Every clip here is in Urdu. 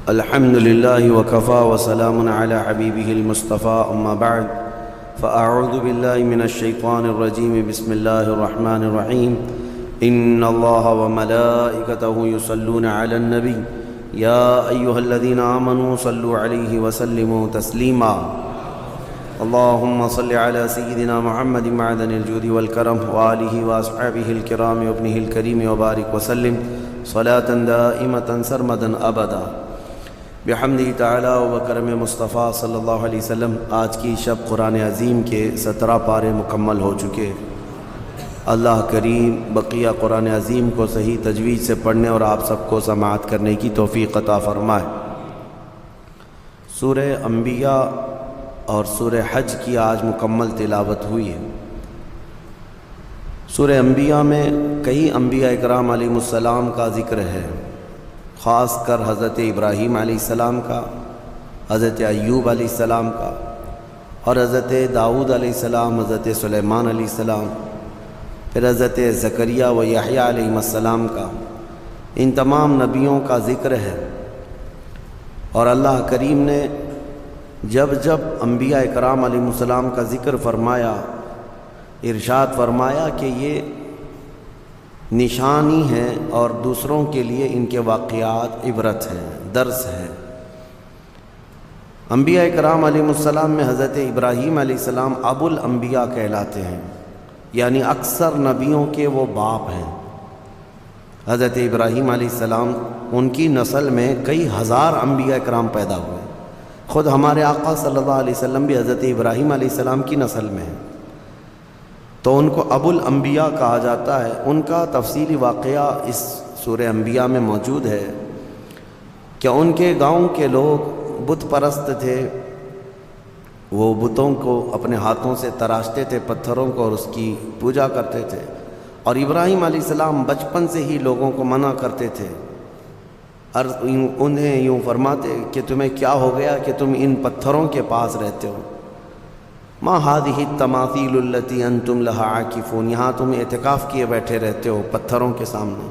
الحمد لله وكفى وسلام على حبيبه المصطفى أما بعد فأعوذ بالله من الشيطان الرجيم بسم الله الرحمن الرحيم إن الله وملائكته يصلون على النبي يا أيها الذين آمنوا صلوا عليه وسلموا تسليما اللهم صل على سيدنا محمد معدن الجود والكرم وآله وأصحابه الكرام وابنه الكريم وبارك وسلم صلاة دائمة سرمدا أبدا بحمدہ تعالی و کرم مصطفیٰ صلی اللہ علیہ وسلم۔ آج کی شب قرآن عظیم کے 17 پارے مکمل ہو چکے۔ اللہ کریم بقیہ قرآن عظیم کو صحیح تجوید سے پڑھنے اور آپ سب کو سماعت کرنے کی توفیق عطا فرمائے۔ سورہ انبیاء اور سورہ حج کی آج مکمل تلاوت ہوئی ہے۔ سورہ انبیاء میں کئی انبیاء اکرام علیہ السلام کا ذکر ہے، خاص کر حضرت ابراہیم علیہ السلام کا، حضرت ایوب علیہ السلام کا، اور حضرت داؤد علیہ السلام، حضرت سلیمان علیہ السلام، پھر حضرت زکریا و یحییٰ علیہ السلام کا۔ ان تمام نبیوں کا ذکر ہے، اور اللہ کریم نے جب جب انبیاء اکرام علیہ السلام کا ذکر فرمایا، ارشاد فرمایا کہ یہ نشانی ہے اور دوسروں کے لیے ان کے واقعات عبرت ہیں، درس ہے۔ انبیاء اکرام علیہ السلام میں حضرت ابراہیم علیہ السلام ابو الانبیاء کہلاتے ہیں، یعنی اکثر نبیوں کے وہ باپ ہیں۔ حضرت ابراہیم علیہ السلام، ان کی نسل میں کئی ہزار انبیاء اکرام پیدا ہوئے۔ خود ہمارے آقا صلی اللہ علیہ وسلم بھی حضرت ابراہیم علیہ السلام کی نسل میں ہیں، تو ان کو ابو الانبیاء کہا جاتا ہے۔ ان کا تفصیلی واقعہ اس سورہ انبیاء میں موجود ہے کہ ان کے گاؤں کے لوگ بت پرست تھے، وہ بتوں کو اپنے ہاتھوں سے تراشتے تھے، پتھروں کو، اور اس کی پوجا کرتے تھے، اور ابراہیم علیہ السلام بچپن سے ہی لوگوں کو منع کرتے تھے، اور انہیں یوں فرماتے کہ تمہیں کیا ہو گیا کہ تم ان پتھروں کے پاس رہتے ہو؟ ما هذه التماثيل التي انتم لها عاکفون، یہاں تم اعتکاف کیے بیٹھے رہتے ہو پتھروں کے سامنے۔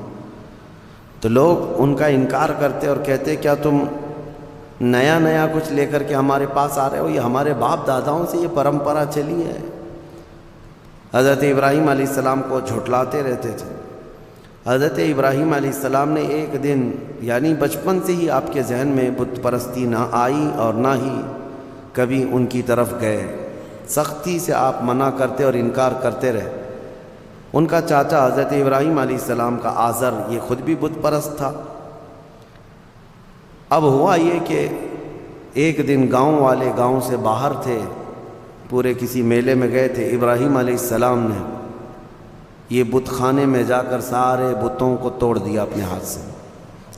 تو لوگ ان کا انکار کرتے اور کہتے کیا تم نیا کچھ لے کر کے ہمارے پاس آ رہے ہو؟ یہ ہمارے باپ داداؤں سے یہ پرمپرا چلی ہے۔ حضرت ابراہیم علیہ السلام کو جھٹلاتے رہتے تھے۔ حضرت ابراہیم علیہ السلام نے ایک دن، یعنی بچپن سے ہی آپ کے ذہن میں بت پرستی نہ آئی اور نہ ہی کبھی ان کی طرف گئے، سختی سے آپ منع کرتے اور انکار کرتے رہے۔ ان کا چاچا حضرت ابراہیم علیہ السلام کا آزر، یہ خود بھی بت پرست تھا۔ اب ہوا یہ کہ ایک دن گاؤں والے گاؤں سے باہر تھے، پورے کسی میلے میں گئے تھے۔ ابراہیم علیہ السلام نے یہ بت خانے میں جا کر سارے بتوں کو توڑ دیا اپنے ہاتھ سے،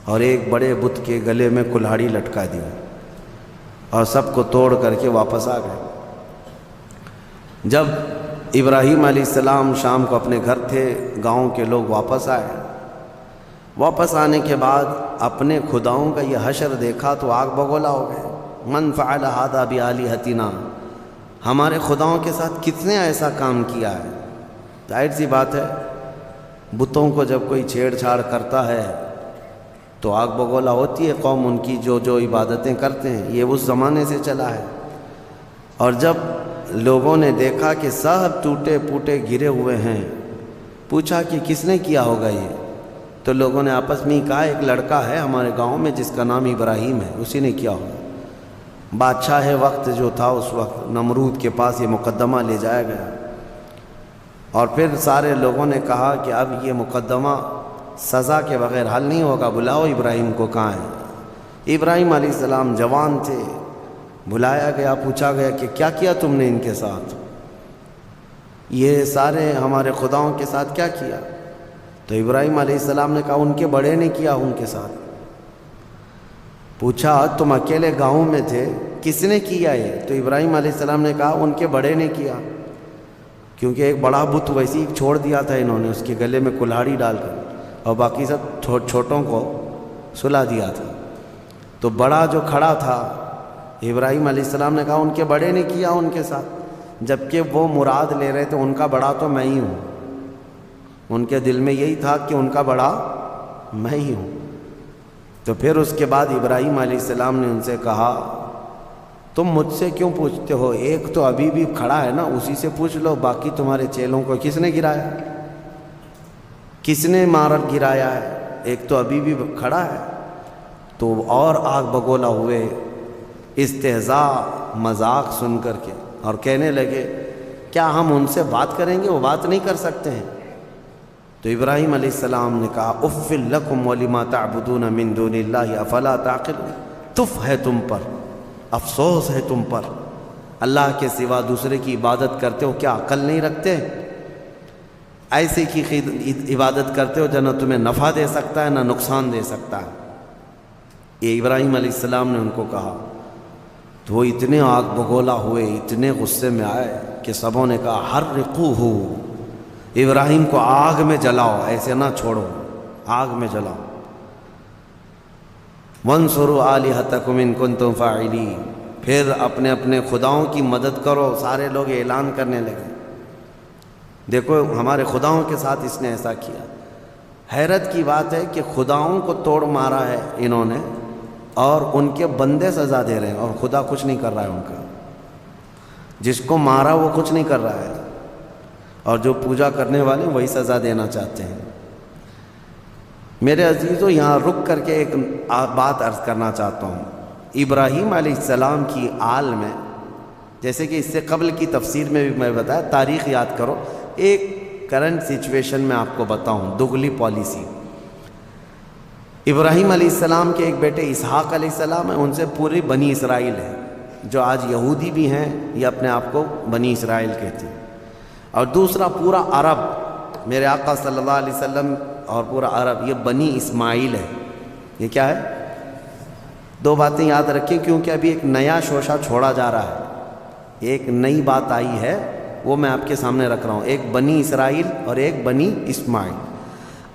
اور ایک بڑے بت کے گلے میں کلہاڑی لٹکا دی، اور سب کو توڑ کر کے واپس آ گئے۔ جب ابراہیم علیہ السلام شام کو اپنے گھر تھے، گاؤں کے لوگ واپس آئے۔ واپس آنے کے بعد اپنے خداؤں کا یہ حشر دیکھا تو آگ بگولا ہو گئے۔ من فعل ھذا بآلہتنا، ہمارے خداؤں کے ساتھ کس نے ایسا کام کیا ہے؟ ظاہر سی بات ہے، بتوں کو جب کوئی چھیڑ چھاڑ کرتا ہے تو آگ بگولا ہوتی ہے قوم ان کی جو عبادتیں کرتے ہیں۔ یہ اس زمانے سے چلا ہے۔ اور جب لوگوں نے دیکھا کہ سب ٹوٹے پوٹے گرے ہوئے ہیں، پوچھا کہ کس نے کیا ہوگا یہ؟ تو لوگوں نے آپس میں کہا ایک لڑکا ہے ہمارے گاؤں میں جس کا نام ابراہیم ہے، اسی نے کیا ہوگا۔ بادشاہ وقت جو تھا اس وقت، نمرود کے پاس یہ مقدمہ لے جایا گیا، اور پھر سارے لوگوں نے کہا کہ اب یہ مقدمہ سزا کے بغیر حل نہیں ہوگا، بلاؤ ابراہیم کو، کہاں ہے؟ ابراہیم علیہ السلام جوان تھے، بلایا گیا، پوچھا گیا کہ کیا کیا تم نے ان کے ساتھ؟ یہ سارے ہمارے خداؤں کے ساتھ کیا کیا؟ تو ابراہیم علیہ السلام نے کہا ان کے بڑے نے کیا ان کے ساتھ۔ پوچھا تم اکیلے گاؤں میں تھے، کس نے کیا یہ؟ تو ابراہیم علیہ السلام نے کہا ان کے بڑے نے کیا، کیونکہ ایک بڑا بت ویسی چھوڑ دیا تھا انہوں نے، اس کے گلے میں کلہاڑی ڈال کر، اور باقی سب چھوٹوں کو سلا دیا تھا۔ تو بڑا جو کھڑا تھا، ابراہیم علیہ السلام نے کہا ان کے بڑے نے کیا ان کے ساتھ، جبکہ وہ مراد لے رہے تھے ان کا بڑا تو میں ہی ہوں۔ ان کے دل میں یہی تھا کہ ان کا بڑا میں ہی ہوں۔ تو پھر اس کے بعد ابراہیم علیہ السلام نے ان سے کہا تم مجھ سے کیوں پوچھتے ہو؟ ایک تو ابھی بھی کھڑا ہے نا، اسی سے پوچھ لو، باقی تمہارے چیلوں کو کس نے گرایا، کس نے گرایا ہے؟ ایک تو ابھی بھی کھڑا ہے۔ تو اور آگ بگولا ہوئے، استہزاء مذاق سن کر کے، اور کہنے لگے کیا ہم ان سے بات کریں گے؟ وہ بات نہیں کر سکتے ہیں۔ تو ابراہیم علیہ السلام نے کہا اف لکم ولما تعبدون من دون اللہ افلا تعقلون، تف ہے تم پر، افسوس ہے تم پر، اللہ کے سوا دوسرے کی عبادت کرتے ہو، کیا عقل نہیں رکھتے؟ ایسے کی عبادت کرتے ہو جو نہ تمہیں نفع دے سکتا ہے نہ نقصان دے سکتا ہے۔ یہ ابراہیم علیہ السلام نے ان کو کہا تو وہ اتنے آگ بگولا ہوئے، اتنے غصے میں آئے کہ سبوں نے کہا حرقوہ، ابراہیم کو آگ میں جلاؤ، ایسے نہ چھوڑو، آگ میں جلاؤ۔ وانصروا آلہتکم ان کنتم فاعلین، پھر اپنے اپنے خداؤں کی مدد کرو۔ سارے لوگ اعلان کرنے لگے دیکھو ہمارے خداؤں کے ساتھ اس نے ایسا کیا۔ حیرت کی بات ہے کہ خداؤں کو توڑ مارا ہے انہوں نے، اور ان کے بندے سزا دے رہے ہیں، اور خدا کچھ نہیں کر رہا ہے ان کا۔ جس کو مارا وہ کچھ نہیں کر رہا ہے، اور جو پوجا کرنے والے وہی سزا دینا چاہتے ہیں۔ میرے عزیزو، یہاں رک کر کے ایک بات عرض کرنا چاہتا ہوں۔ ابراہیم علیہ السلام کی آل میں، جیسے کہ اس سے قبل کی تفسیر میں بھی میں بتایا، تاریخ یاد کرو، ایک کرنٹ سچویشن میں آپ کو بتاؤں، دگلی پالیسی۔ ابراہیم علیہ السلام کے ایک بیٹے اسحاق علیہ السلام ہیں، ان سے پوری بنی اسرائیل ہے، جو آج یہودی بھی ہیں، یہ اپنے آپ کو بنی اسرائیل کہتے ہیں۔ اور دوسرا پورا عرب، میرے آقا صلی اللہ علیہ وسلم اور پورا عرب، یہ بنی اسماعیل ہے۔ یہ کیا ہے؟ دو باتیں یاد رکھیں، کیونکہ ابھی ایک نیا شوشہ چھوڑا جا رہا ہے، ایک نئی بات آئی ہے، وہ میں آپ کے سامنے رکھ رہا ہوں، ایک بنی اسرائیل اور ایک بنی اسماعیل۔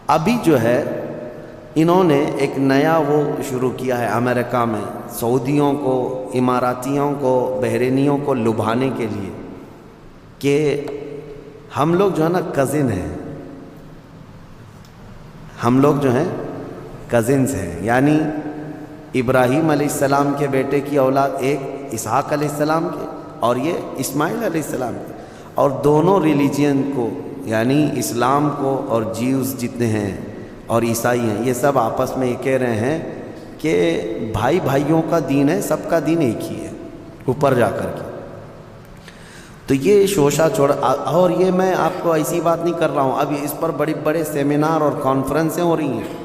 ابھی جو ہے انہوں نے ایک نیا وہ شروع کیا ہے امریکہ میں، سعودیوں کو، اماراتیوں کو، بحرینیوں کو لبھانے کے لیے کہ ہم لوگ جو ہے نا کزن ہیں، ہم لوگ جو ہیں کزنز ہیں، یعنی ابراہیم علیہ السلام کے بیٹے کی اولاد ایک اسحاق علیہ السلام کے اور یہ اسماعیل علیہ السلام کے، اور دونوں ریلیجین کو، یعنی اسلام کو اور جیوز جتنے ہیں اور عیسائی ہیں، یہ سب آپس میں یہ کہہ رہے ہیں کہ بھائی بھائیوں کا دین ہے، سب کا دین ایک ہی ہے اوپر جا کر کے۔ تو یہ شوشہ چھوڑ، اور یہ میں آپ کو ایسی بات نہیں کر رہا ہوں، ابھی اس پر بڑے بڑے سیمینار اور کانفرنسیں ہو رہی ہیں۔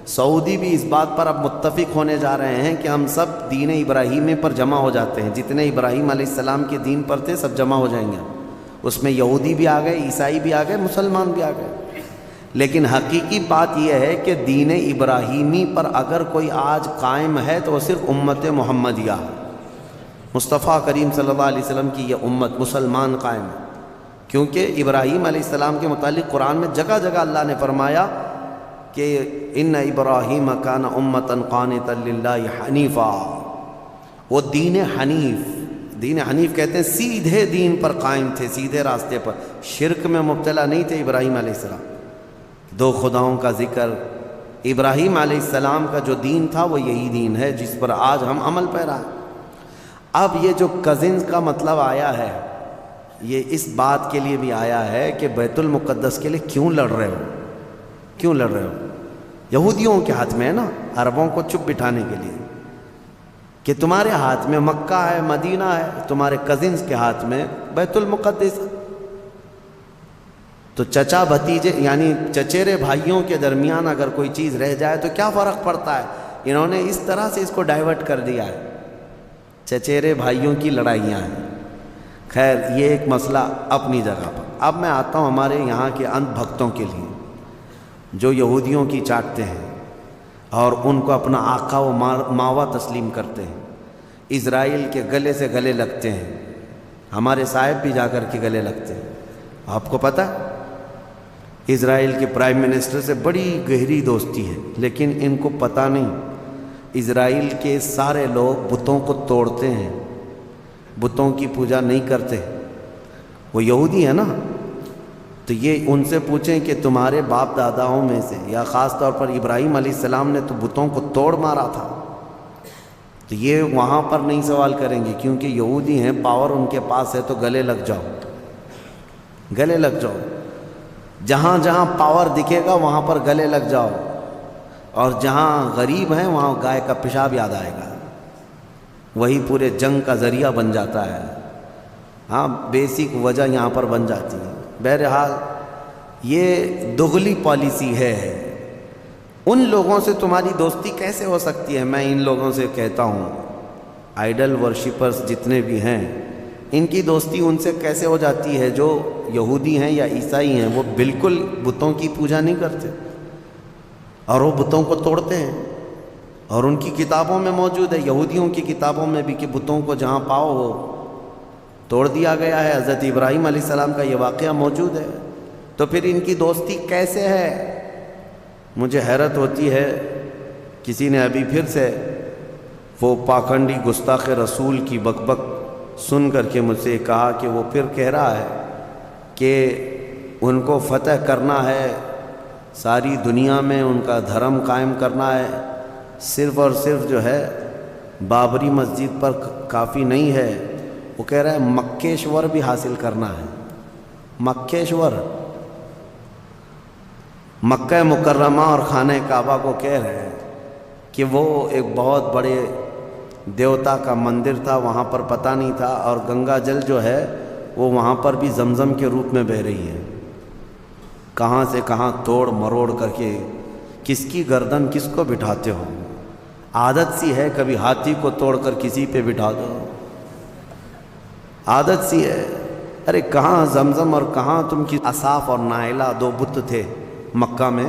سعودی بھی اس بات پر اب متفق ہونے جا رہے ہیں کہ ہم سب دین ابراہیمی پر جمع ہو جاتے ہیں، جتنے ابراہیم علیہ السلام کے دین پر تھے سب جمع ہو جائیں گے۔ اس میں یہودی بھی آ گئے، عیسائی بھی آ گئے، مسلمان بھی آ گئے۔ لیکن حقیقی بات یہ ہے کہ دین ابراہیمی پر اگر کوئی آج قائم ہے تو وہ صرف امت محمدیہ ہے، مصطفیٰ کریم صلی اللہ علیہ وسلم کی یہ امت مسلمان قائم ہے، کیونکہ ابراہیم علیہ السلام کے متعلق قرآن میں جگہ جگہ اللہ نے فرمایا کہ ان ابراہیم کان امۃ قانتا للہ حنیفا، وہ دین حنیف کہتے ہیں، سیدھے دین پر قائم تھے، سیدھے راستے پر، شرک میں مبتلا نہیں تھے ابراہیم علیہ السلام۔ دو خداؤں کا ذکر، ابراہیم علیہ السلام کا جو دین تھا وہ یہی دین ہے جس پر آج ہم عمل پیرا ہیں۔ اب یہ جو کزنز کا مطلب آیا ہے، یہ اس بات کے لیے بھی آیا ہے کہ بیت المقدس کے لیے کیوں لڑ رہے ہو؟ یہودیوں کے ہاتھ میں ہے نا، عربوں کو چپ بٹھانے کے لیے، کہ تمہارے ہاتھ میں مکہ ہے، مدینہ ہے، تمہارے کزنز کے ہاتھ میں بیت المقدس۔ تو چچا بھتیجے یعنی چچیرے بھائیوں کے درمیان اگر کوئی چیز رہ جائے تو کیا فرق پڑتا ہے؟ انہوں نے اس طرح سے اس کو ڈائیورٹ کر دیا ہے، چچیرے بھائیوں کی لڑائیاں ہیں۔ خیر، یہ ایک مسئلہ اپنی جگہ پر۔ اب میں آتا ہوں ہمارے یہاں کے اندھ بھکتوں کے لیے، جو یہودیوں کی چاٹتے ہیں اور ان کو اپنا آقا و ماوا تسلیم کرتے ہیں، اسرائیل کے گلے سے گلے لگتے ہیں، ہمارے صاحب بھی جا کر کے گلے لگتے ہیں۔ آپ کو پتہ ہے اسرائیل کے پرائم منسٹر سے بڑی گہری دوستی ہے، لیکن ان کو پتہ نہیں اسرائیل کے سارے لوگ بتوں کو توڑتے ہیں، بتوں کی پوجا نہیں کرتے۔ وہ یہودی ہے نا، تو یہ ان سے پوچھیں کہ تمہارے باپ داداؤں میں سے یا خاص طور پر ابراہیم علیہ السلام نے تو بتوں کو توڑ مارا تھا، تو یہ وہاں پر نہیں سوال کریں گے کیونکہ یہودی ہیں، پاور ان کے پاس ہے، تو گلے لگ جاؤ، گلے لگ جاؤ، جہاں جہاں پاور دکھے گا وہاں پر گلے لگ جاؤ، اور جہاں غریب ہیں وہاں گائے کا پیشاب یاد آئے گا، وہی پورے جنگ کا ذریعہ بن جاتا ہے۔ ہاں، بیسک وجہ یہاں پر بن جاتی ہے۔ بہرحال یہ دغلی پالیسی ہے۔ ان لوگوں سے تمہاری دوستی کیسے ہو سکتی ہے؟ میں ان لوگوں سے کہتا ہوں، آئیڈل ورشپرز جتنے بھی ہیں، ان کی دوستی ان سے کیسے ہو جاتی ہے جو یہودی ہیں یا عیسائی ہیں؟ وہ بالکل بتوں کی پوجا نہیں کرتے اور وہ بتوں کو توڑتے ہیں، اور ان کی کتابوں میں موجود ہے، یہودیوں کی کتابوں میں بھی، کہ بتوں کو جہاں پاؤ وہ توڑ دیا گیا ہے۔ حضرت ابراہیم علیہ السلام کا یہ واقعہ موجود ہے۔ تو پھر ان کی دوستی کیسے ہے؟ مجھے حیرت ہوتی ہے، کسی نے ابھی پھر سے وہ پاکھنڈی گستاخ رسول کی بک سن کر کے مجھ سے کہا کہ وہ پھر کہہ رہا ہے کہ ان کو فتح کرنا ہے، ساری دنیا میں ان کا دھرم قائم کرنا ہے، صرف اور صرف جو ہے بابری مسجد پر کافی نہیں ہے، وہ کہہ رہا ہے مکیشور بھی حاصل کرنا ہے۔ مکیشور، مکہ مکرمہ اور خانہ کعبہ کو کہہ رہے ہیں کہ وہ ایک بہت بڑے دیوتا کا مندر تھا، وہاں پر پتہ نہیں تھا، اور گنگا جل جو ہے وہ وہاں پر بھی زمزم کے روپ میں بہہ رہی ہے۔ کہاں سے کہاں توڑ مروڑ کر کے کس کی گردن کس کو بٹھاتے ہو؟ عادت سی ہے کبھی ہاتھی کو توڑ کر کسی پہ بٹھا دو، عادت سی ہے۔ ارے کہاں زمزم اور کہاں تم کی اصاف اور نائلہ دو بت تھے مکہ میں؟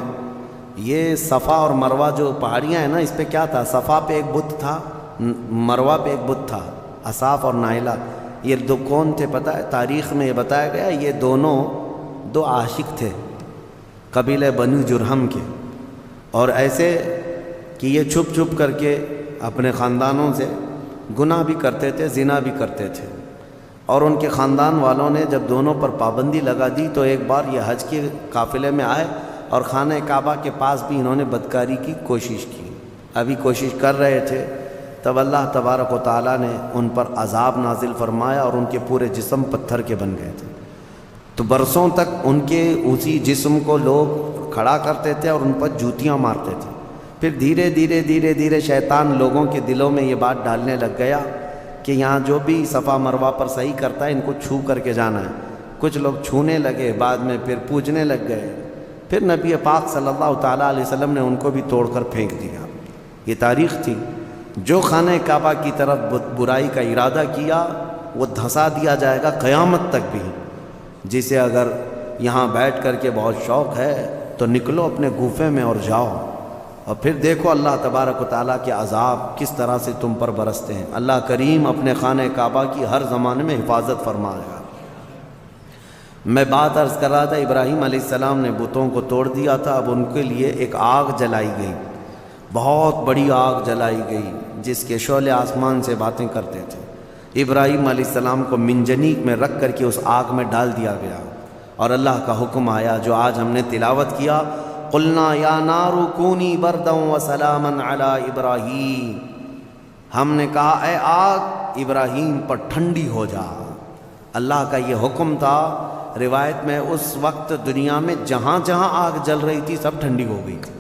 یہ صفا اور مروہ جو پہاڑیاں ہیں نا، اس پہ کیا تھا؟ صفا پہ ایک بت تھا، مروہ پہ ایک بت تھا، اصاف اور نائلہ۔ یہ دو کون تھے پتہ ہے؟ تاریخ میں یہ بتایا گیا یہ دونوں دو عاشق تھے قبیلہ بنو جرہم کے، اور ایسے کہ یہ چھپ چھپ کر کے اپنے خاندانوں سے گناہ بھی کرتے تھے، زنا بھی کرتے تھے، اور ان کے خاندان والوں نے جب دونوں پر پابندی لگا دی تو ایک بار یہ حج کے قافلے میں آئے اور خانہ کعبہ کے پاس بھی انہوں نے بدکاری کی کوشش کی۔ ابھی کوشش کر رہے تھے تب اللہ تبارک و تعالیٰ نے ان پر عذاب نازل فرمایا اور ان کے پورے جسم پتھر کے بن گئے تھے۔ تو برسوں تک ان کے اسی جسم کو لوگ کھڑا کرتے تھے اور ان پر جوتیاں مارتے تھے۔ پھر دھیرے دھیرے دھیرے دھیرے شیطان لوگوں کے دلوں میں یہ بات ڈالنے لگ گیا کہ یہاں جو بھی صفا مروہ پر صحیح کرتا ہے ان کو چھو کر کے جانا ہے۔ کچھ لوگ چھونے لگے، بعد میں پھر پوجنے لگ گئے، پھر نبی پاک صلی اللہ تعالیٰ علیہ وسلم نے ان کو بھی توڑ کر پھینک دیا۔ یہ تاریخ تھی۔ جو خانہ کعبہ کی طرف برائی کا ارادہ کیا وہ دھسا دیا جائے گا قیامت تک بھی۔ جسے اگر یہاں بیٹھ کر کے بہت شوق ہے تو نکلو اپنے گوفے میں اور جاؤ، اور پھر دیکھو اللہ تبارک و تعالیٰ کے عذاب کس طرح سے تم پر برستے ہیں۔ اللہ کریم اپنے خانہ کعبہ کی ہر زمانے میں حفاظت فرمائے گا۔ میں بات عرض کر رہا تھا، ابراہیم علیہ السلام نے بتوں کو توڑ دیا تھا، اب ان کے لیے ایک آگ جلائی گئی، بہت بڑی آگ جلائی گئی جس کے شعلے آسمان سے باتیں کرتے تھے۔ ابراہیم علیہ السلام کو منجنیق میں رکھ کر کے اس آگ میں ڈال دیا گیا، اور اللہ کا حکم آیا جو آج ہم نے تلاوت کیا، قلنا یا نار کونی بردا وسلاما علی ابراہیم، ہم نے کہا اے آگ ابراہیم پر ٹھنڈی ہو جا۔ اللہ کا یہ حکم تھا۔ روایت میں اس وقت دنیا میں جہاں جہاں آگ جل رہی تھی سب ٹھنڈی ہو گئی تھی۔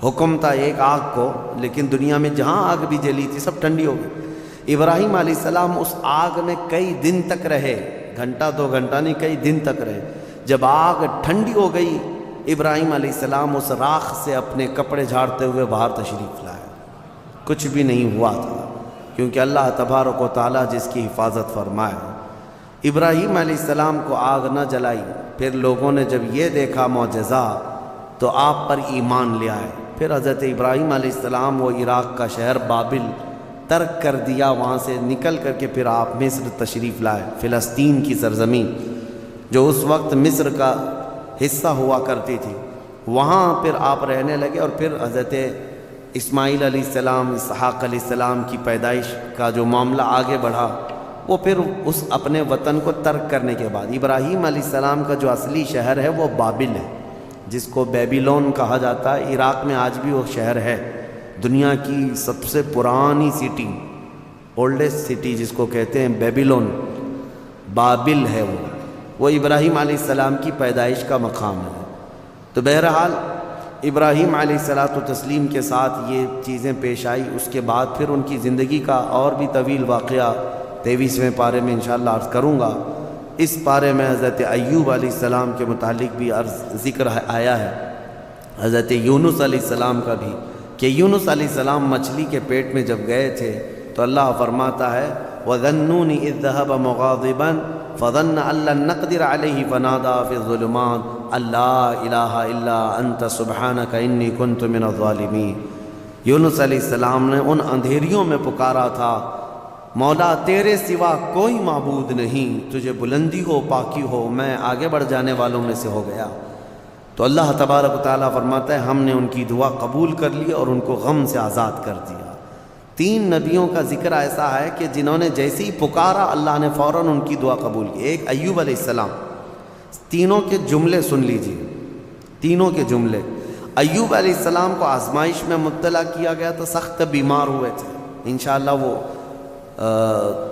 حکم تھا ایک آگ کو، لیکن دنیا میں جہاں آگ بھی جلی تھی سب ٹھنڈی ہو گئی۔ ابراہیم علیہ السلام اس آگ میں کئی دن تک رہے، گھنٹہ دو گھنٹہ نہیں، کئی دن تک رہے۔ جب آگ ٹھنڈی ہو گئی، ابراہیم علیہ السلام اس راکھ سے اپنے کپڑے جھاڑتے ہوئے باہر تشریف لائے۔ کچھ بھی نہیں ہوا تھا، کیونکہ اللہ تبارک و تعالیٰ جس کی حفاظت فرمائے۔ ابراہیم علیہ السلام کو آگ نہ جلائی، پھر لوگوں نے جب یہ دیکھا معجزہ تو آپ پر ایمان لے آئے۔ پھر حضرت ابراہیم علیہ السلام وہ عراق کا شہر بابل ترک کر دیا، وہاں سے نکل کر کے پھر آپ مصر تشریف لائے، فلسطین کی سرزمین جو اس وقت مصر کا حصہ ہوا کرتی تھی، وہاں پھر آپ رہنے لگے۔ اور پھر حضرت اسماعیل علیہ السلام، اسحاق علیہ السلام کی پیدائش کا جو معاملہ آگے بڑھا، وہ پھر اس اپنے وطن کو ترک کرنے کے بعد ابراہیم علیہ السلام کا جو اصلی شہر ہے وہ بابل ہے، جس کو بیبیلون کہا جاتا ہے۔ عراق میں آج بھی وہ شہر ہے، دنیا کی سب سے پرانی سٹی، اولڈسٹ سٹی جس کو کہتے ہیں بیبیلون، بابل ہے وہ ابراہیم علیہ السلام کی پیدائش کا مقام ہے۔ تو بہرحال ابراہیم علیہ الصلاۃ والتسلیم کے ساتھ یہ چیزیں پیش آئی، اس کے بعد پھر ان کی زندگی کا اور بھی طویل واقعہ 23ویں پارے میں انشاءاللہ عرض کروں گا۔ اس پارے میں حضرت ایوب علیہ السلام کے متعلق بھی ذکر آیا ہے، حضرت یونس علیہ السلام کا بھی، کہ یونس علیہ السلام مچھلی کے پیٹ میں جب گئے تھے تو اللہ فرماتا ہے وَذَنُّونِ إِذْ ذَهَبَ مُغَاضِبًا فَظَنَّ أَن لَّن نَّقْدِرَ عَلَيْهِ فَنَادَىٰ فِي الظُّلُمَاتِ أَن لَّا إِلَٰهَ إِلَّا أَنتَ سُبْحَانَكَ إِنِّي كُنتُ مِنَ الظَّالِمِينَ۔ یونس علیہ السلام نے ان اندھیریوں میں پکارا تھا، مولا تیرے سوا کوئی معبود نہیں، تجھے بلندی ہو، پاکی ہو، میں آگے بڑھ جانے والوں میں سے ہو گیا۔ تو اللہ تبارک و تعالیٰ فرماتا ہے ہم نے ان کی دعا قبول کر لی اور ان کو غم سے آزاد کر دیا۔ 3 نبیوں کا ذکر ایسا ہے کہ جنہوں نے جیسے ہی پکارا اللہ نے فوراً ان کی دعا قبول کی۔ ایک ایوب علیہ السلام، تینوں کے جملے سن لیجئے، تینوں کے جملے۔ ایوب علیہ السلام کو آزمائش میں مبتلا کیا گیا تو سخت بیمار ہوئے تھے، انشاءاللہ وہ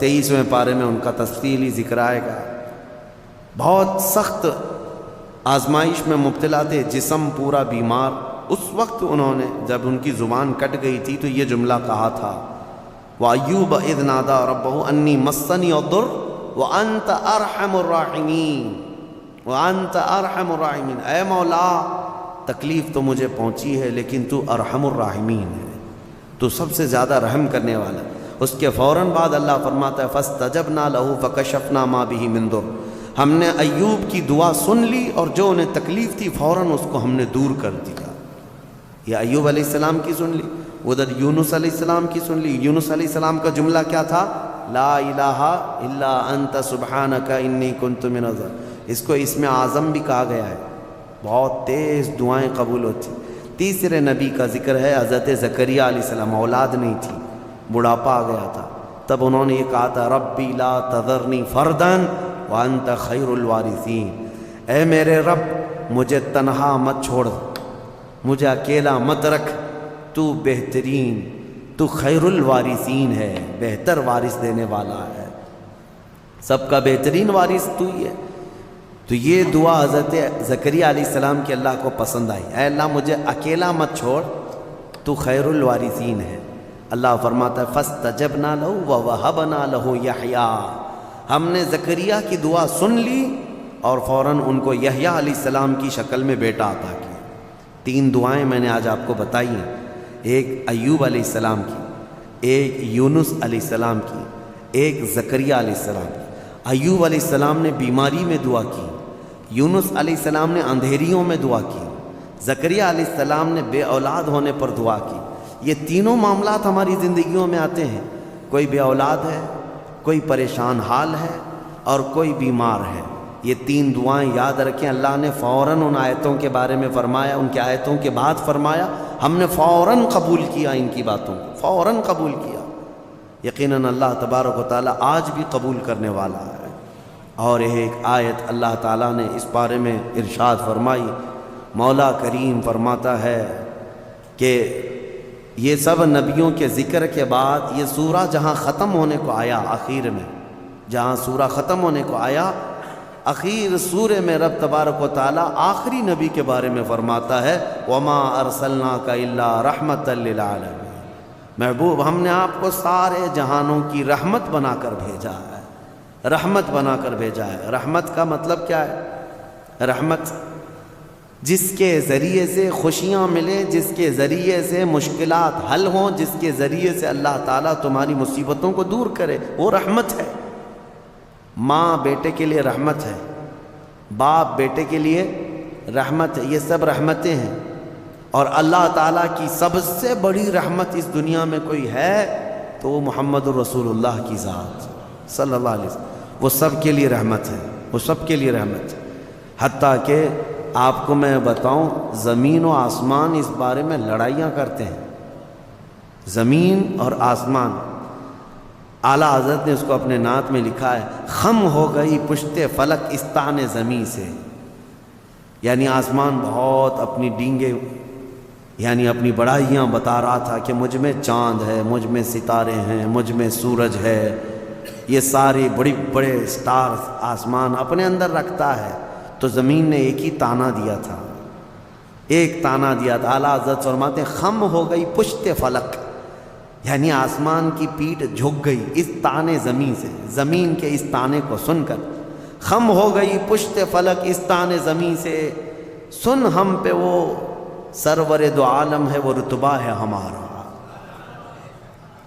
23ویں پارے میں ان کا تفصیلی ذکر آئے گا۔ بہت سخت آزمائش میں مبتلا تھے، جسم پورا بیمار۔ اس وقت انہوں نے جب ان کی زبان کٹ گئی تھی تو یہ جملہ کہا تھا وَأَيُّوبَ إِذْ نَادَىٰ رَبَّهُ أَنِّي مَسَّنِيَ الضُّرُّ وَأَنْتَ أَرْحَمُ الرَّاحِمِينَ، وَأَنْتَ أَرْحَمُ الرَّاحِمِينَ، اے مولا تکلیف تو مجھے پہنچی ہے لیکن تو ارحم الراحمین ہے، تو سب سے زیادہ رحم کرنے والا ہے۔ اس کے فوراً بعد اللہ فرماتا ہے فَاسْتَجَبْنَا لَهُ فَكَشَفْنَا مَا بِهِ مِن ضُرٍّ، ہم نے ایوب کی دعا سن لی اور جو انہیں تکلیف تھی فوراً اس کو ہم نے دور کر دیا۔ یہ ایوب علیہ السلام کی سن لی، ادھر یونس علیہ السلام کی سن لی۔ یونس علیہ السلام کا جملہ کیا تھا؟ لا الہ الا انت سبحانک انی کنت من الظالمین۔ اس کو اسم اعظم بھی کہا گیا ہے، بہت تیز دعائیں قبول ہوتی۔ تیسرے نبی کا ذکر ہے حضرت زکریا علیہ السلام، اولاد نہیں تھی، بڑھاپا آ گیا تھا، تب انہوں نے یہ کہا تھا ربی لا تذرنی فردا وانت خیر الوارثین، اے میرے رب مجھے تنہا مت چھوڑ، مجھے اکیلا مت رکھ، تو بہترین، تو خیر الوارثین ہے، بہتر وارث دینے والا ہے، سب کا بہترین وارث تو ہی ہے۔ تو یہ دعا حضرت زکریا علیہ السلام کی اللہ کو پسند آئی، اے اللہ مجھے اکیلا مت چھوڑ، تو خیر الوارثین ہے۔ اللہ فرماتا ہے فاستجبنا لہ ووہبنا لہ یحییٰ، ہم نے زکریا کی دعا سن لی اور فوراً ان کو یحییٰ علیہ السلام کی شکل میں بیٹا عطا کیا۔ 3 دعائیں میں نے آج آپ کو بتائی ہیں، ایک ایوب علیہ السلام کی، ایک یونس علیہ السلام کی، ایک زکریا علیہ السلام کی۔ ایوب علیہ السلام نے بیماری میں دعا کی، یونس علیہ السلام نے اندھیریوں میں دعا کی، زکریا علیہ السلام نے بے اولاد ہونے پر دعا کی۔ یہ تینوں معاملات ہماری زندگیوں میں آتے ہیں، کوئی بے اولاد ہے، کوئی پریشان حال ہے اور کوئی بیمار ہے۔ یہ 3 دعائیں یاد رکھیں، اللہ نے فوراً ان آیتوں کے بارے میں فرمایا، ان کے آیتوں کے بعد فرمایا، ہم نے فوراً قبول کیا ان کی باتوں کو، فوراً قبول کیا۔ یقیناً اللہ تبارک و تعالیٰ آج بھی قبول کرنے والا ہے۔ اور ایک آیت اللہ تعالیٰ نے اس بارے میں ارشاد فرمائی، مولا کریم فرماتا ہے کہ یہ سب نبیوں کے ذکر کے بعد یہ سورہ جہاں ختم ہونے کو آیا، آخر میں جہاں سورہ ختم ہونے کو آیا، اخیر سورہ میں رب تبارک و تعالیٰ آخری نبی کے بارے میں فرماتا ہے وما ارسلناک الا رحمۃ للعالمین، محبوب ہم نے آپ کو سارے جہانوں کی رحمت بنا کر بھیجا ہے، رحمت بنا کر بھیجا ہے۔ رحمت کا مطلب کیا ہے؟ رحمت جس کے ذریعے سے خوشیاں ملیں، جس کے ذریعے سے مشکلات حل ہوں، جس کے ذریعے سے اللہ تعالیٰ تمہاری مصیبتوں کو دور کرے، وہ رحمت ہے۔ ماں بیٹے کے لیے رحمت ہے، باپ بیٹے کے لیے رحمت ہے، یہ سب رحمتیں ہیں۔ اور اللہ تعالیٰ کی سب سے بڑی رحمت اس دنیا میں کوئی ہے تو وہ محمد الرسول اللہ کی ذات صلی اللہ علیہ وسلم، وہ سب کے لیے رحمت ہے، وہ سب کے لیے رحمت ہے۔ حتیٰ کہ آپ کو میں بتاؤں زمین و آسمان اس بارے میں لڑائیاں کرتے ہیں، زمین اور آسمان اعلیٰ حضرت نے اس کو اپنے نعت میں لکھا ہے، خم ہو گئی پشت فلک استان زمیں سے، یعنی آسمان بہت اپنی ڈینگے یعنی اپنی بڑائیاں بتا رہا تھا کہ مجھ میں چاند ہے، مجھ میں ستارے ہیں، مجھ میں سورج ہے، یہ ساری بڑی بڑے سٹارز آسمان اپنے اندر رکھتا ہے۔ تو زمین نے ایک ہی تانا دیا تھا، ایک تانا دیا تھا۔ اعلیٰ حضرت فرماتے ہیں خم ہو گئی پشت فلک، یعنی آسمان کی پیٹھ جھک گئی اس تانے زمین سے، زمین کے اس تانے کو سن کر۔ خم ہو گئی پشت فلک اس تانے زمین سے، سن ہم پہ وہ سرور دو عالم ہے، وہ رتبہ ہے ہمارا۔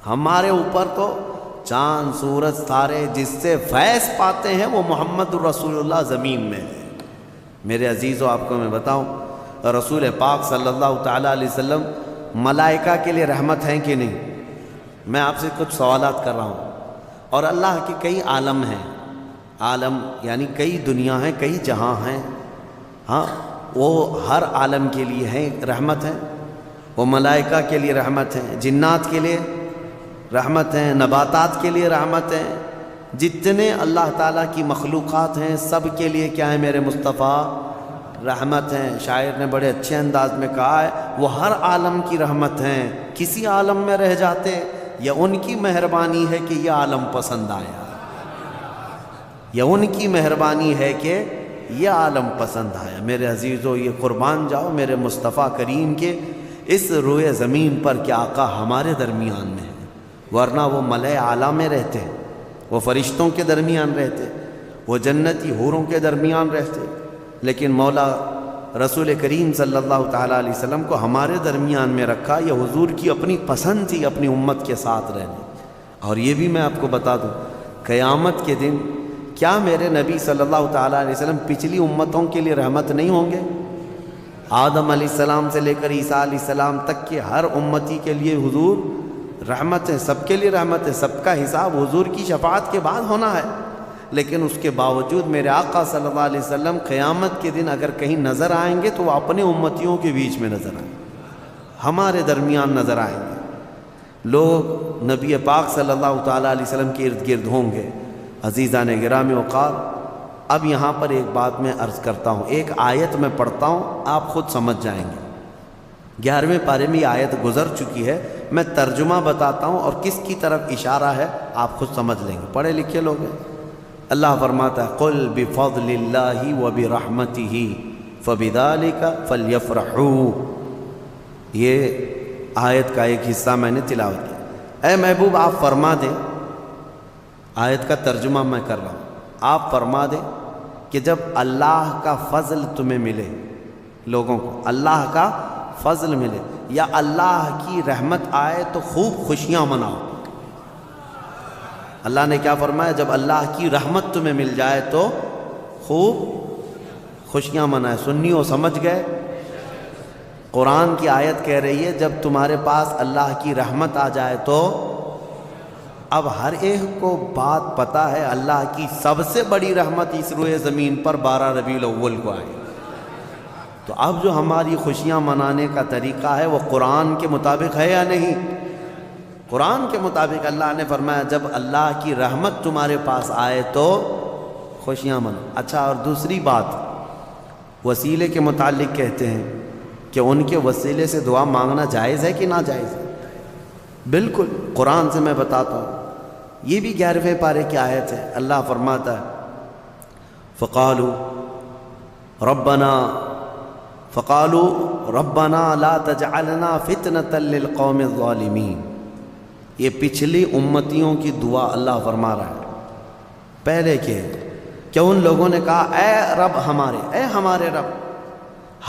ہمارے اوپر تو چاند سورج تارے جس سے فیض پاتے ہیں وہ محمد الرسول اللہ زمین میں ہے۔ میرے عزیزو، آپ کو میں بتاؤں، رسول پاک صلی اللہ تعالیٰ علیہ وسلم ملائکہ کے لیے رحمت ہیں کہ نہیں؟ میں آپ سے کچھ سوالات کر رہا ہوں، اور اللہ کے کئی عالم ہیں، عالم یعنی کئی دنیا ہیں، کئی جہاں ہیں، ہاں وہ ہر عالم کے لیے ہیں رحمت ہے، وہ ملائکہ کے لیے رحمت ہیں، جنات کے لیے رحمت ہیں، نباتات کے لیے رحمت ہیں، جتنے اللہ تعالیٰ کی مخلوقات ہیں سب کے لیے کیا ہے میرے مصطفیٰ؟ رحمت ہیں۔ شاعر نے بڑے اچھے انداز میں کہا ہے، وہ ہر عالم کی رحمت ہیں، کسی عالم میں رہ جاتے یا ان کی مہربانی ہے کہ یہ عالم پسند آیا، یا ان کی مہربانی ہے کہ یہ عالم پسند آیا۔ میرے عزیزو، یہ قربان جاؤ میرے مصطفیٰ کریم کے اس روئے زمین پر کہ آقا ہمارے درمیان میں ہے، ورنہ وہ ملائے اعلیٰ میں رہتے، وہ فرشتوں کے درمیان رہتے، وہ جنتی حوروں کے درمیان رہتے، لیکن مولا رسول کریم صلی اللہ تعالیٰ علیہ وسلم کو ہمارے درمیان میں رکھا۔ یہ حضور کی اپنی پسند تھی اپنی امت کے ساتھ رہنے۔ اور یہ بھی میں آپ کو بتا دوں، قیامت کے دن کیا میرے نبی صلی اللہ تعالیٰ علیہ وسلم پچھلی امتوں کے لیے رحمت نہیں ہوں گے؟ آدم علیہ السلام سے لے کر عیسیٰ علیہ السلام تک کے ہر امتی کے لیے حضور رحمت ہے، سب کے لیے رحمت ہے، سب کا حساب حضور کی شفاعت کے بعد ہونا ہے۔ لیکن اس کے باوجود میرے آقا صلی اللہ علیہ وسلم قیامت کے دن اگر کہیں نظر آئیں گے تو وہ اپنے امتیوں کے بیچ میں نظر آئیں گے، ہمارے درمیان نظر آئیں گے۔ لوگ نبی پاک صلی اللہ تعالیٰ علیہ وسلم کے ارد گرد ہوں گے۔ عزیزان گرامی وقار، اب یہاں پر ایک بات میں عرض کرتا ہوں، ایک آیت میں پڑھتا ہوں، آپ خود سمجھ جائیں گے۔ 11ویں پارے میں یہ آیت گزر چکی ہے، میں ترجمہ بتاتا ہوں اور کس کی طرف اشارہ ہے آپ خود سمجھ لیں گے، پڑھے لکھے لوگ ہیں۔ اللہ فرماتا ہے قُلْ بِفَضْلِ اللَّهِ وَبِرَحْمَتِهِ فَبِذَلِكَ فَلْيَفْرَحُوا۔ یہ آیت کا ایک حصہ میں نے تلاوت کیا۔ اے محبوب آپ فرما دیں، آیت کا ترجمہ میں کر رہا ہوں، آپ فرما دیں کہ جب اللہ کا فضل تمہیں ملے، لوگوں کو اللہ کا فضل ملے یا اللہ کی رحمت آئے تو خوب خوشیاں مناؤ۔ اللہ نے کیا فرمایا؟ جب اللہ کی رحمت تمہیں مل جائے تو خوب خوشیاں منائے۔ سنی ہو سمجھ گئے؟ قرآن کی آیت کہہ رہی ہے جب تمہارے پاس اللہ کی رحمت آ جائے تو، اب ہر ایک کو بات پتہ ہے اللہ کی سب سے بڑی رحمت اس روئے زمین پر 12 ربیع الاول کو آئی، تو اب جو ہماری خوشیاں منانے کا طریقہ ہے وہ قرآن کے مطابق ہے یا نہیں؟ قرآن کے مطابق اللہ نے فرمایا جب اللہ کی رحمت تمہارے پاس آئے تو خوشیاں مناؤ۔ اچھا، اور دوسری بات، وسیلے کے متعلق کہتے ہیں کہ ان کے وسیلے سے دعا مانگنا جائز ہے کہ ناجائز ہے؟ بالکل، قرآن سے میں بتاتا ہوں، یہ بھی 11ویں پارے کی آیت ہے۔ اللہ فرماتا ہے فقالوا ربنا لا تجعلنا فتنة للقوم الظالمین۔ یہ پچھلی امتیوں کی دعا اللہ فرما رہا ہے پہلے کے، کہ ان لوگوں نے کہا اے رب ہمارے، اے ہمارے رب،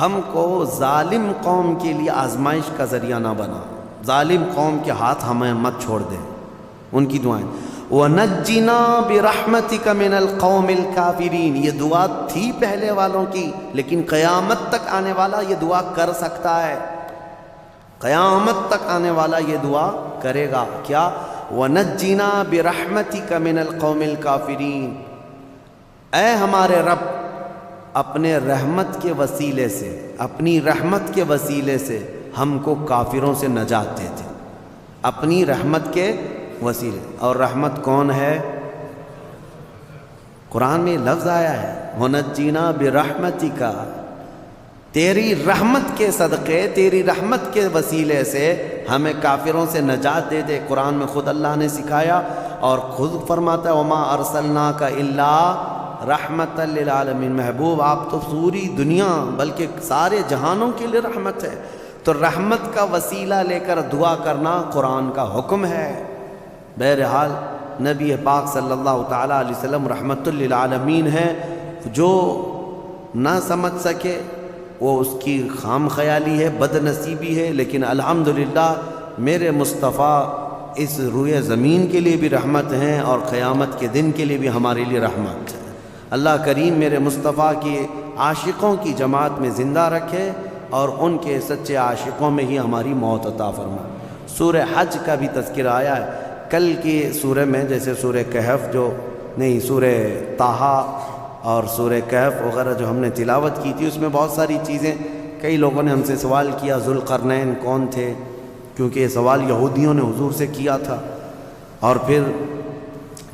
ہم کو ظالم قوم کے لیے آزمائش کا ذریعہ نہ بنا، ظالم قوم کے ہاتھ ہمیں مت چھوڑ دے۔ ان کی دعائیں وَنَجِّنَا بِرَحْمَتِكَ مِنَ الْقَوْمِ الْكَافِرِينَ، یہ دعا تھی پہلے والوں کی، لیکن قیامت تک آنے والا یہ دعا کر سکتا ہے، قیامت تک آنے والا یہ دعا کرے گا۔ کیا؟ وَنَجِّنَا بِرَحْمَتِكَ مِنَ الْقَوْمِ الْكَافِرِينَ، اے ہمارے رب اپنے رحمت کے وسیلے سے، اپنی رحمت کے وسیلے سے ہم کو کافروں سے نجات دے دے، اپنی رحمت کے وسیلے. اور رحمت کون ہے؟ قرآن میں لفظ آیا ہے وَنَجِّنَا بِرَحْمَتِكَ، تیری رحمت کے صدقے، تیری رحمت کے وسیلے سے ہمیں کافروں سے نجات دے دے. قرآن میں خود اللہ نے سکھایا اور خود فرماتا ہے وَمَا أَرْسَلْنَاكَ إِلَّا رَحْمَةً لِلْعَالَمِينَ، محبوب آپ تو پوری دنیا بلکہ سارے جہانوں کے لیے رحمت ہے. تو رحمت کا وسیلہ لے کر دعا کرنا قرآن کا حکم ہے. بہرحال نبی پاک صلی اللہ تعالیٰ علیہ وسلم رحمت للعالمین ہے. جو نہ سمجھ سکے وہ اس کی خام خیالی ہے، بد نصیبی ہے، لیکن الحمدللہ میرے مصطفیٰ اس روئے زمین کے لیے بھی رحمت ہیں اور قیامت کے دن کے لیے بھی ہمارے لیے رحمت ہے. اللہ کریم میرے مصطفیٰ کی عاشقوں کی جماعت میں زندہ رکھے اور ان کے سچے عاشقوں میں ہی ہماری موت عطا فرمائے. سورہ حج کا بھی تذکرہ آیا ہے کل کی سورہ میں، جیسے سورہ کہف سورہ طٰہٰ اور سورہ کہف وغیرہ جو ہم نے تلاوت کی تھی، اس میں بہت ساری چیزیں، کئی لوگوں نے ہم سے سوال کیا ذوالقرنین کون تھے، کیونکہ یہ سوال یہودیوں نے حضور سے کیا تھا. اور پھر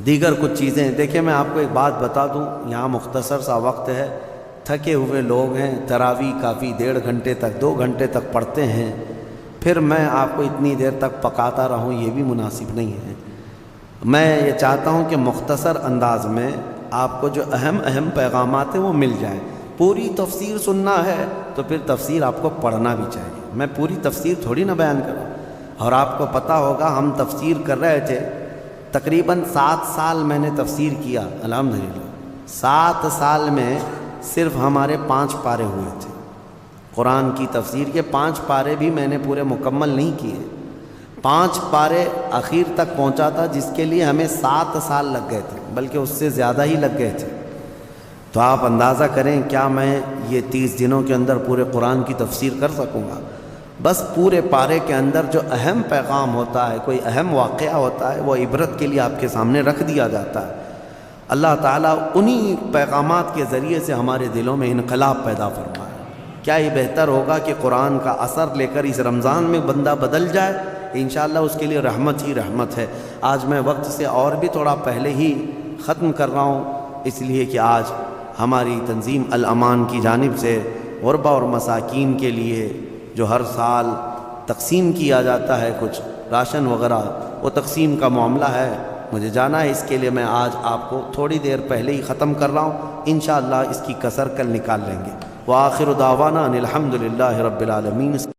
دیگر کچھ چیزیں. دیکھیں میں آپ کو ایک بات بتا دوں، یہاں مختصر سا وقت ہے، تھکے ہوئے لوگ ہیں، تراویح کافی 1.5 گھنٹے تک 2 گھنٹے تک پڑھتے ہیں، پھر میں آپ کو اتنی دیر تک پکاتا رہوں یہ بھی مناسب نہیں ہے. میں یہ چاہتا ہوں کہ مختصر انداز میں آپ کو جو اہم پیغامات ہیں وہ مل جائیں. پوری تفسیر سننا ہے تو پھر تفسیر آپ کو پڑھنا بھی چاہیے. میں پوری تفسیر تھوڑی نہ بیان کروں. اور آپ کو پتہ ہوگا ہم تفسیر کر رہے تھے تقریباً 7 سال میں نے تفسیر کیا الحمدللہ. 7 سال میں صرف ہمارے 5 پارے ہوئے تھے قرآن کی تفسیر کے. 5 پارے بھی میں نے پورے مکمل نہیں کیے. 5 پارے اخیر تک پہنچا تھا جس کے لیے ہمیں 7 سال لگ گئے تھے، بلکہ اس سے زیادہ ہی لگ گئے تھے. تو آپ اندازہ کریں کیا میں یہ 30 دنوں کے اندر پورے قرآن کی تفسیر کر سکوں گا؟ بس پورے پارے کے اندر جو اہم پیغام ہوتا ہے، کوئی اہم واقعہ ہوتا ہے، وہ عبرت کے لیے آپ کے سامنے رکھ دیا جاتا ہے. اللہ تعالیٰ انہی پیغامات کے ذریعے سے ہمارے دلوں میں انقلاب پیدا فرمائے. کیا یہ بہتر ہوگا کہ قرآن کا اثر لے کر اس رمضان میں بندہ بدل جائے؟ انشاءاللہ اس کے لیے رحمت ہی رحمت ہے. آج میں وقت سے اور بھی تھوڑا پہلے ہی ختم کر رہا ہوں، اس لیے کہ آج ہماری تنظیم الامان کی جانب سے غربا اور مساکین کے لیے جو ہر سال تقسیم کیا جاتا ہے کچھ راشن وغیرہ، وہ تقسیم کا معاملہ ہے. مجھے جانا ہے، اس کے لیے میں آج آپ کو تھوڑی دیر پہلے ہی ختم کر رہا ہوں. انشاءاللہ اس کی کسر کل نکال لیں گے. وآخر دعوانا ان الحمد للہ رب العالمین.